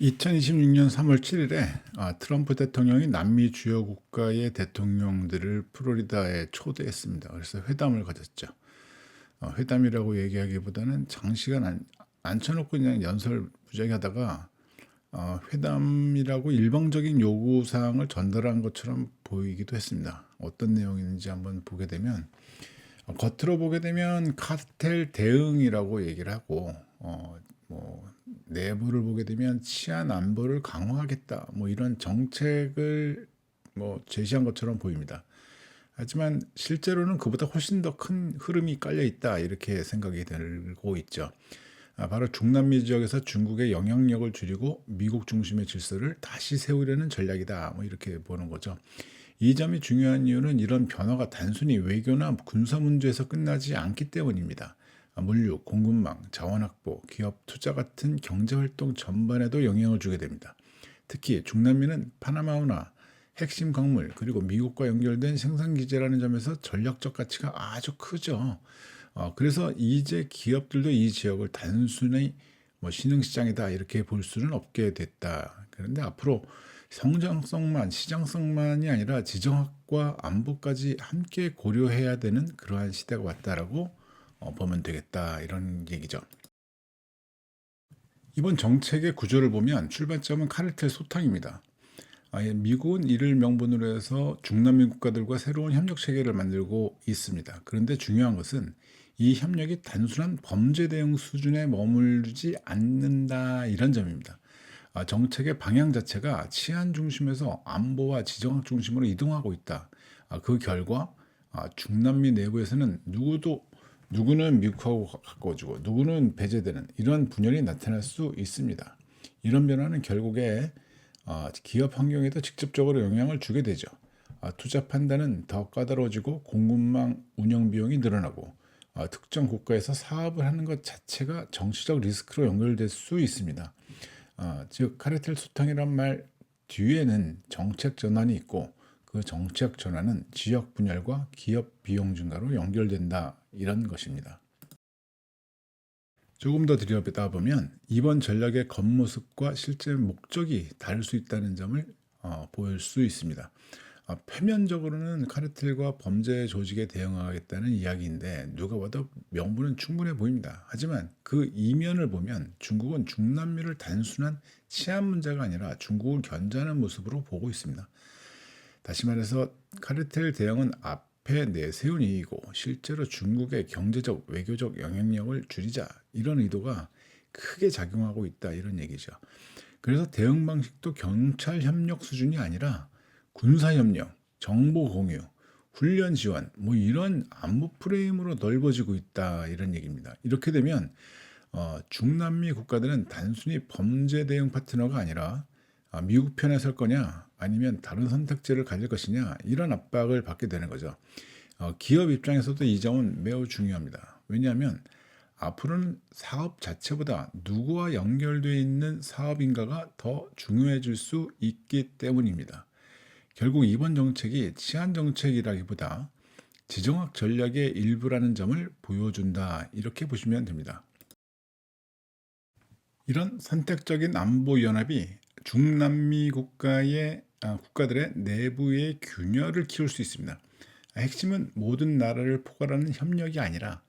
2026년 3월 7일에 트럼프 대통령이 남미 주요 국가의 대통령들을 플로리다에 초대했습니다. 그래서 회담을 가졌죠. 회담이라고 얘기하기보다는 장시간 앉혀놓고 그냥 연설 무작위 하다가 회담이라고 일방적인 요구사항을 전달한 것처럼 보이기도 했습니다. 어떤 내용인지 한번 보게 되면 겉으로 보게 되면 카르텔 대응이라고 얘기를 하고 뭐 내부를 보게 되면 치안 안보를 강화하겠다 뭐 이런 정책을 뭐 제시한 것처럼 보입니다. 하지만 실제로는 그보다 훨씬 더 큰 흐름이 깔려 있다 이렇게 생각이 들고 있죠. 바로 중남미 지역에서 중국의 영향력을 줄이고 미국 중심의 질서를 다시 세우려는 전략이다 뭐 이렇게 보는 거죠. 이 점이 중요한 이유는 이런 변화가 단순히 외교나 군사 문제에서 끝나지 않기 때문입니다. 물류, 공급망, 자원확보, 기업 투자 같은 경제활동 전반에도 영향을 주게 됩니다. 특히 중남미는 파나마 운하, 핵심 광물, 그리고 미국과 연결된 생산기지라는 점에서 전략적 가치가 아주 크죠. 그래서 이제 기업들도 이 지역을 단순히 신흥시장이다 이렇게 볼 수는 없게 됐다. 그런데 앞으로 성장성만, 시장성만이 아니라 지정학과 안보까지 함께 고려해야 되는 그러한 시대가 왔다라고 보면 되겠다 이런 얘기죠. 이번 정책의 구조를 보면 출발점은 카르텔 소탕입니다. 미국은 이를 명분으로 해서 중남미 국가들과 새로운 협력 체계를 만들고 있습니다. 그런데 중요한 것은 이 협력이 단순한 범죄 대응 수준에 머물지 않는다 이런 점입니다. 정책의 방향 자체가 치안 중심에서 안보와 지정학 중심으로 이동하고 있다. 그 결과 중남미 내부에서는 누구는 미국하고 가까워지고 누구는 배제되는 이런 분열이 나타날 수 있습니다. 이런 변화는 결국에 기업 환경에도 직접적으로 영향을 주게 되죠. 투자 판단은 더 까다로워지고 공급망 운영 비용이 늘어나고 특정 국가에서 사업을 하는 것 자체가 정치적 리스크로 연결될 수 있습니다. 즉 카르텔 소탕이란 말 뒤에는 정책 전환이 있고 그 정책 전환은 지역 분열과 기업 비용 증가로 연결된다 이런 것입니다. 조금 더 들여다보면 이번 전략의 겉모습과 실제 목적이 다를 수 있다는 점을 볼 수 있습니다. 표면적으로는 카르텔과 범죄 조직에 대응하겠다는 이야기인데 누가 봐도 명분은 충분해 보입니다. 하지만 그 이면을 보면 중국은 중남미를 단순한 치안 문제가 아니라 중국을 견제하는 모습으로 보고 있습니다. 다시 말해서 카르텔 대응은 앞에 내세운 이익이고 실제로 중국의 경제적, 외교적 영향력을 줄이자 이런 의도가 크게 작용하고 있다 이런 얘기죠. 그래서 대응 방식도 경찰 협력 수준이 아니라 군사 협력, 정보 공유, 훈련 지원 뭐 이런 안보 프레임으로 넓어지고 있다 이런 얘기입니다. 이렇게 되면 중남미 국가들은 단순히 범죄 대응 파트너가 아니라 미국 편에 설 거냐 아니면 다른 선택지를 가질 것이냐 이런 압박을 받게 되는 거죠. 기업 입장에서도 이 점은 매우 중요합니다. 왜냐하면 앞으로는 사업 자체보다 누구와 연결되어 있는 사업인가가 더 중요해질 수 있기 때문입니다. 결국 이번 정책이 치안 정책이라기보다 지정학 전략의 일부라는 점을 보여준다 이렇게 보시면 됩니다. 이런 선택적인 안보 연합이 중남미 국가들의 내부의 균열을 키울 수 있습니다. 핵심은 모든 나라를 포괄하는 협력이 아니라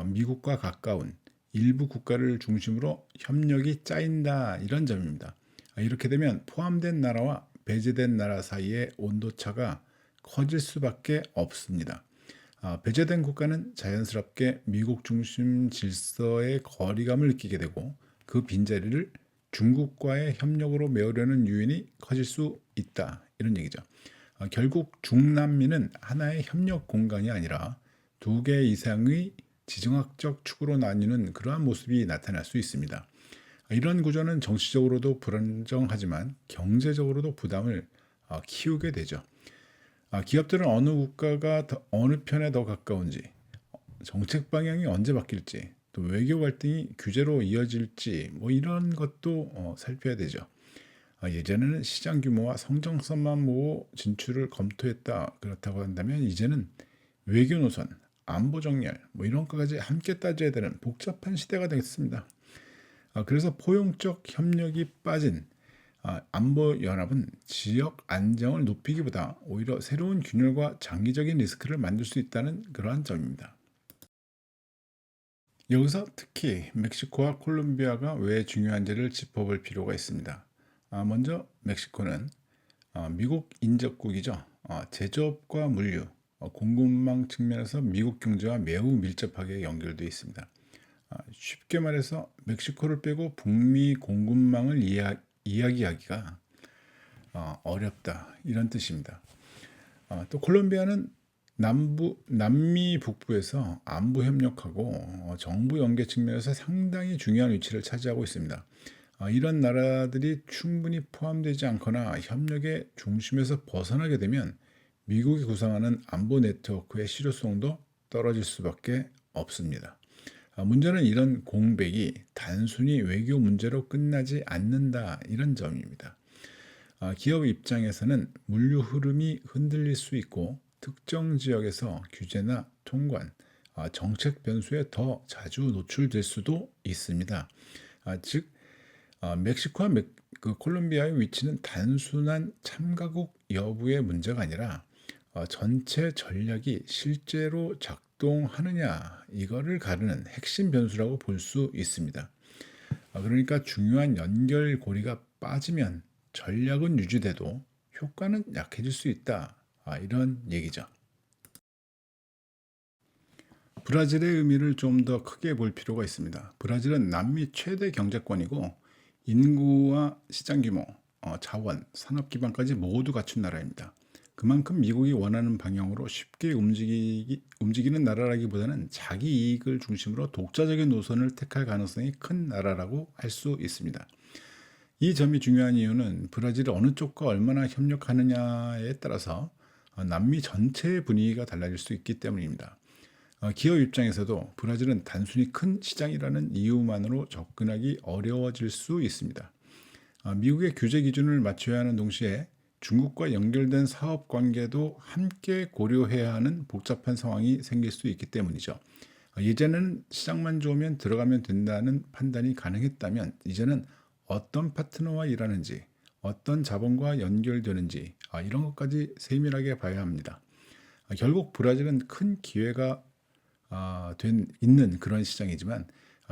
미국과 가까운 일부 국가를 중심으로 협력이 짜인다 이런 점입니다. 이렇게 되면 포함된 나라와 배제된 나라 사이의 온도차가 커질 수밖에 없습니다. 배제된 국가는 자연스럽게 미국 중심 질서의 거리감을 느끼게 되고 그 빈자리를 중국과의 협력으로 메우려는 유인이 커질 수 있다 이런 얘기죠. 결국 중남미는 하나의 협력 공간이 아니라 두 개 이상의 지정학적 축으로 나뉘는 그러한 모습이 나타날 수 있습니다. 이런 구조는 정치적으로도 불안정하지만 경제적으로도 부담을 키우게 되죠. 기업들은 어느 국가가 어느 편에 더 가까운지, 정책 방향이 언제 바뀔지, 또 외교 갈등이 규제로 이어질지 뭐 이런 것도 살펴야 되죠. 예전에는 시장 규모와 성장성만 보고 진출을 검토했다 그렇다고 한다면 이제는 외교 노선, 안보 정렬 뭐 이런 것까지 함께 따져야 되는 복잡한 시대가 됐습니다. 그래서 포용적 협력이 빠진 안보 연합은 지역 안정을 높이기보다 오히려 새로운 균열과 장기적인 리스크를 만들 수 있다는 그러한 점입니다. 여기서 특히 멕시코와 콜롬비아가 왜 중요한지를 짚어볼 필요가 있습니다. 먼저 멕시코는 미국 인접국이죠. 제조업과 물류, 공급망 측면에서 미국 경제와 매우 밀접하게 연결되어 있습니다. 쉽게 말해서 멕시코를 빼고 북미 공급망을 이야기하기가 어렵다 이런 뜻입니다. 또 콜롬비아는 남미 북부에서 안보 협력하고 정부 연계 측면에서 상당히 중요한 위치를 차지하고 있습니다. 이런 나라들이 충분히 포함되지 않거나 협력의 중심에서 벗어나게 되면 미국이 구상하는 안보 네트워크의 실효성도 떨어질 수밖에 없습니다. 문제는 이런 공백이 단순히 외교 문제로 끝나지 않는다 이런 점입니다. 기업 입장에서는 물류 흐름이 흔들릴 수 있고 특정 지역에서 규제나 통관, 정책 변수에 더 자주 노출될 수도 있습니다. 즉 멕시코와 콜롬비아의 위치는 단순한 참가국 여부의 문제가 아니라 전체 전략이 실제로 작동하느냐 이거를 가르는 핵심 변수라고 볼 수 있습니다. 그러니까 중요한 연결고리가 빠지면 전략은 유지돼도 효과는 약해질 수 있다. 이런 얘기죠. 브라질의 의미를 좀 더 크게 볼 필요가 있습니다. 브라질은 남미 최대 경제권이고 인구와 시장 규모, 자원, 산업 기반까지 모두 갖춘 나라입니다. 그만큼 미국이 원하는 방향으로 쉽게 움직이는 나라라기보다는 자기 이익을 중심으로 독자적인 노선을 택할 가능성이 큰 나라라고 할 수 있습니다. 이 점이 중요한 이유는 브라질이 어느 쪽과 얼마나 협력하느냐에 따라서 남미 전체의 분위기가 달라질 수 있기 때문입니다. 기업 입장에서도 브라질은 단순히 큰 시장이라는 이유만으로 접근하기 어려워질 수 있습니다. 미국의 규제 기준을 맞춰야 하는 동시에 중국과 연결된 사업 관계도 함께 고려해야 하는 복잡한 상황이 생길 수 있기 때문이죠. 예전에는 시장만 좋으면 들어가면 된다는 판단이 가능했다면 이제는 어떤 파트너와 일하는지, 어떤 자본과 연결되는지 이런 것까지 세밀하게 봐야 합니다. 결국 브라질은 큰 기회가 있는 그런 시장이지만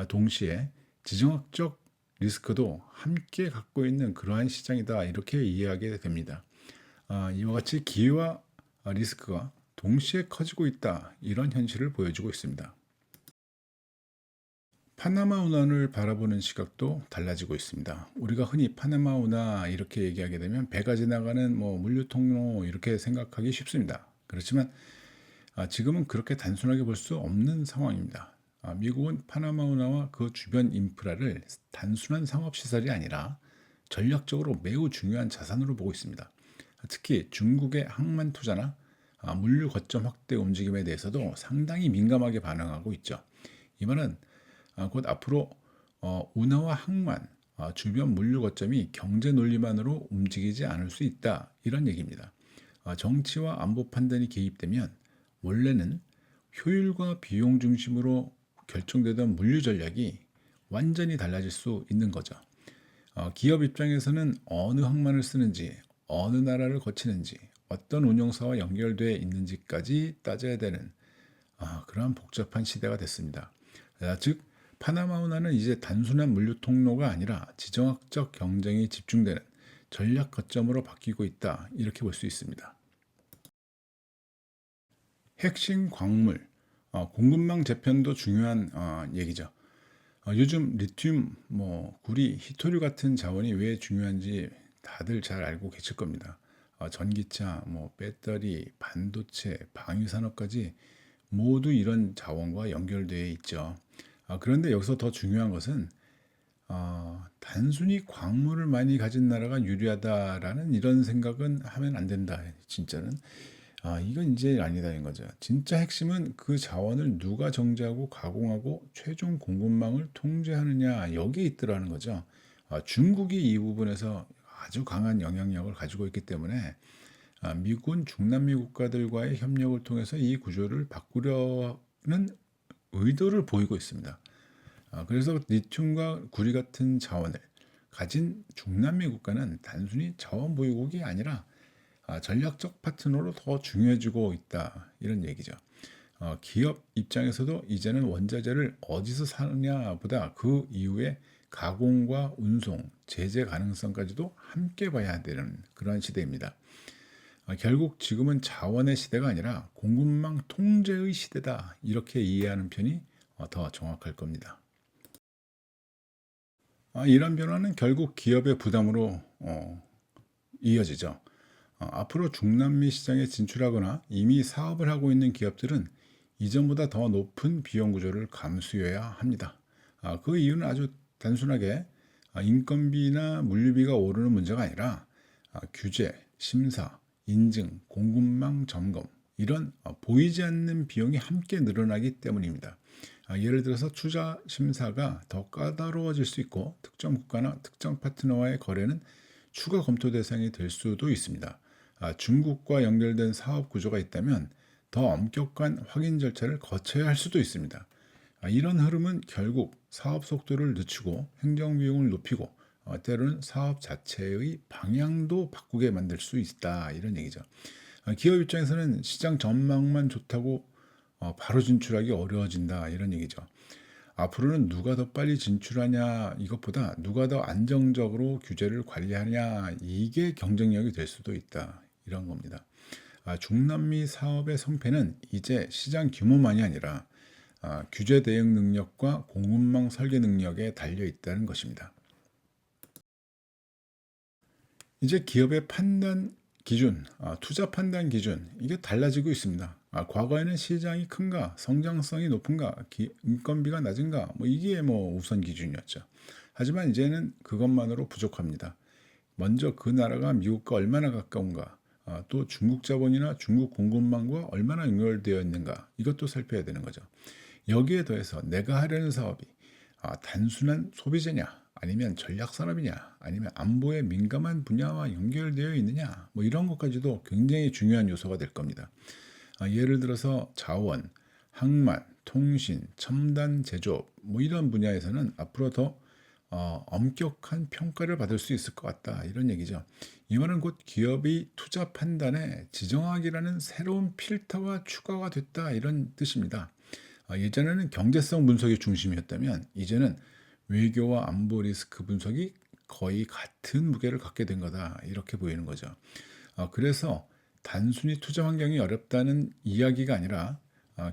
동시에 지정학적 리스크도 함께 갖고 있는 그러한 시장이다 이렇게 이해하게 됩니다. 이와 같이 기회와 리스크가 동시에 커지고 있다 이런 현실을 보여주고 있습니다. 파나마 운하를 바라보는 시각도 달라지고 있습니다. 우리가 흔히 파나마 운하 이렇게 얘기하게 되면 배가 지나가는 물류 통로 이렇게 생각하기 쉽습니다. 그렇지만 지금은 그렇게 단순하게 볼 수 없는 상황입니다. 미국은 파나마 운하와 그 주변 인프라를 단순한 상업시설이 아니라 전략적으로 매우 중요한 자산으로 보고 있습니다. 특히 중국의 항만 투자나 물류 거점 확대 움직임에 대해서도 상당히 민감하게 반응하고 있죠. 이 말은 곧 앞으로 운하와 항만, 주변 물류 거점이 경제 논리만으로 움직이지 않을 수 있다 이런 얘기입니다. 정치와 안보 판단이 개입되면 원래는 효율과 비용 중심으로 결정되던 물류 전략이 완전히 달라질 수 있는 거죠. 기업 입장에서는 어느 항만을 쓰는지, 어느 나라를 거치는지, 어떤 운영사와 연결되어 있는지까지 따져야 되는 그러한 복잡한 시대가 됐습니다. 즉 파나마 운하는 이제 단순한 물류 통로가 아니라 지정학적 경쟁이 집중되는 전략 거점으로 바뀌고 있다 이렇게 볼 수 있습니다. 핵심 광물, 공급망 재편도 중요한 얘기죠. 요즘 리튬, 구리, 히토류 같은 자원이 왜 중요한지 다들 잘 알고 계실 겁니다. 전기차, 배터리, 반도체, 방위산업까지 모두 이런 자원과 연결되어 있죠. 그런데 여기서 더 중요한 것은 단순히 광물을 많이 가진 나라가 유리하다라는 이런 생각은 하면 안 된다. 진짜는. 이건 이제 아니다는 거죠. 진짜 핵심은 그 자원을 누가 정제하고 가공하고 최종 공급망을 통제하느냐 여기에 있더라는 거죠. 중국이 이 부분에서 아주 강한 영향력을 가지고 있기 때문에 미국은 중남미 국가들과의 협력을 통해서 이 구조를 바꾸려는 의도를 보이고 있습니다. 그래서 리튬과 구리 같은 자원을 가진 중남미 국가는 단순히 자원 보유국이 아니라 전략적 파트너로 더 중요해지고 있다. 이런 얘기죠. 기업 입장에서도 이제는 원자재를 어디서 사느냐보다 그 이후에 가공과 운송, 제재 가능성까지도 함께 봐야 되는 그러한 시대입니다. 결국 지금은 자원의 시대가 아니라 공급망 통제의 시대다. 이렇게 이해하는 편이 더 정확할 겁니다. 이런 변화는 결국 기업의 부담으로 이어지죠. 앞으로 중남미 시장에 진출하거나 이미 사업을 하고 있는 기업들은 이전보다 더 높은 비용 구조를 감수해야 합니다. 그 이유는 아주 단순하게 인건비나 물류비가 오르는 문제가 아니라 규제, 심사, 인증, 공급망 점검 이런 보이지 않는 비용이 함께 늘어나기 때문입니다. 예를 들어서 투자 심사가 더 까다로워질 수 있고 특정 국가나 특정 파트너와의 거래는 추가 검토 대상이 될 수도 있습니다. 중국과 연결된 사업 구조가 있다면 더 엄격한 확인 절차를 거쳐야 할 수도 있습니다. 이런 흐름은 결국 사업 속도를 늦추고 행정 비용을 높이고 때로는 사업 자체의 방향도 바꾸게 만들 수 있다 이런 얘기죠. 기업 입장에서는 시장 전망만 좋다고 바로 진출하기 어려워진다 이런 얘기죠. 앞으로는 누가 더 빨리 진출하냐 이것보다 누가 더 안정적으로 규제를 관리하냐 이게 경쟁력이 될 수도 있다 이런 겁니다. 중남미 사업의 성패는 이제 시장 규모만이 아니라 규제 대응 능력과 공급망 설계 능력에 달려 있다는 것입니다. 이제 기업의 판단 기준, 투자 판단 기준 이게 달라지고 있습니다. 과거에는 시장이 큰가, 성장성이 높은가, 인건비가 낮은가 이게 우선 기준이었죠. 하지만 이제는 그것만으로 부족합니다. 먼저 그 나라가 미국과 얼마나 가까운가, 또 중국 자본이나 중국 공급망과 얼마나 연결되어 있는가 이것도 살펴야 되는 거죠. 여기에 더해서 내가 하려는 사업이 단순한 소비재냐 아니면 전략 산업이냐 아니면 안보에 민감한 분야와 연결되어 있느냐 이런 것까지도 굉장히 중요한 요소가 될 겁니다. 예를 들어서 자원, 항만, 통신, 첨단 제조업 이런 분야에서는 앞으로 더 엄격한 평가를 받을 수 있을 것 같다 이런 얘기죠. 이 말은 곧 기업의 투자 판단에 지정학이라는 새로운 필터가 추가가 됐다 이런 뜻입니다. 예전에는 경제성 분석이 중심이었다면 이제는 외교와 안보 리스크 분석이 거의 같은 무게를 갖게 된 거다 이렇게 보이는 거죠. 그래서 단순히 투자 환경이 어렵다는 이야기가 아니라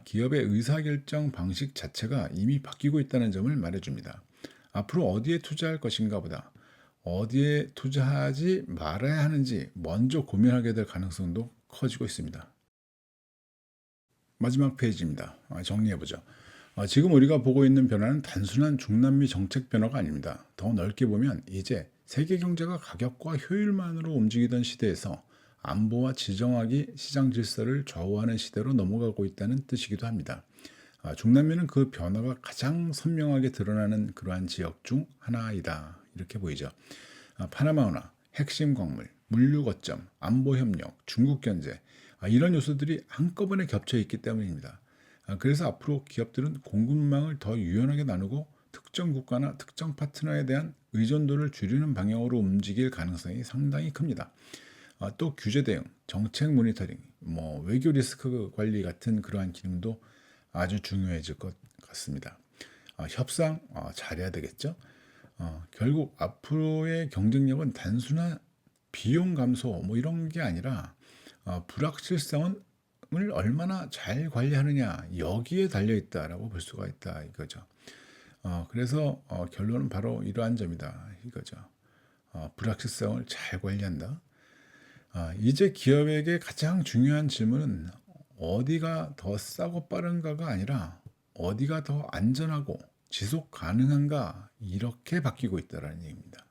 기업의 의사결정 방식 자체가 이미 바뀌고 있다는 점을 말해줍니다. 앞으로 어디에 투자할 것인가 보다 어디에 투자하지 말아야 하는지 먼저 고민하게 될 가능성도 커지고 있습니다. 마지막 페이지입니다. 정리해보죠. 지금 우리가 보고 있는 변화는 단순한 중남미 정책 변화가 아닙니다. 더 넓게 보면 이제 세계 경제가 가격과 효율만으로 움직이던 시대에서 안보와 지정학이 시장 질서를 좌우하는 시대로 넘어가고 있다는 뜻이기도 합니다. 중남미는 그 변화가 가장 선명하게 드러나는 그러한 지역 중 하나이다. 이렇게 보이죠. 파나마 운하, 핵심 광물, 물류 거점, 안보 협력, 중국 견제 이런 요소들이 한꺼번에 겹쳐 있기 때문입니다. 그래서 앞으로 기업들은 공급망을 더 유연하게 나누고 특정 국가나 특정 파트너에 대한 의존도를 줄이는 방향으로 움직일 가능성이 상당히 큽니다. 또 규제 대응, 정책 모니터링, 외교 리스크 관리 같은 그러한 기능도 아주 중요해질 것 같습니다. 협상 잘해야 되겠죠. 결국 앞으로의 경쟁력은 단순한 비용 감소 이런 게 아니라 불확실성을 얼마나 잘 관리하느냐 여기에 달려 있다라고 볼 수가 있다 이거죠. 그래서 결론은 바로 이러한 점이다 이거죠. 불확실성을 잘 관리한다. 이제 기업에게 가장 중요한 질문은 어디가 더 싸고 빠른가가 아니라 어디가 더 안전하고 지속 가능한가 이렇게 바뀌고 있다는 얘기입니다.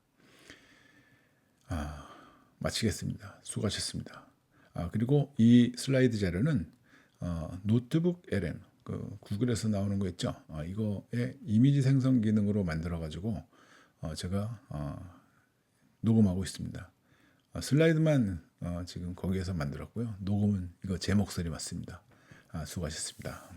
마치겠습니다. 수고하셨습니다. 그리고 이 슬라이드 자료는 노트북 LM 구글에서 나오는 거 있죠. 이거의 이미지 생성 기능으로 만들어 가지고 제가 녹음하고 있습니다. 슬라이드만 지금 거기에서 만들었고요. 녹음은 이거 제 목소리 맞습니다. 수고하셨습니다.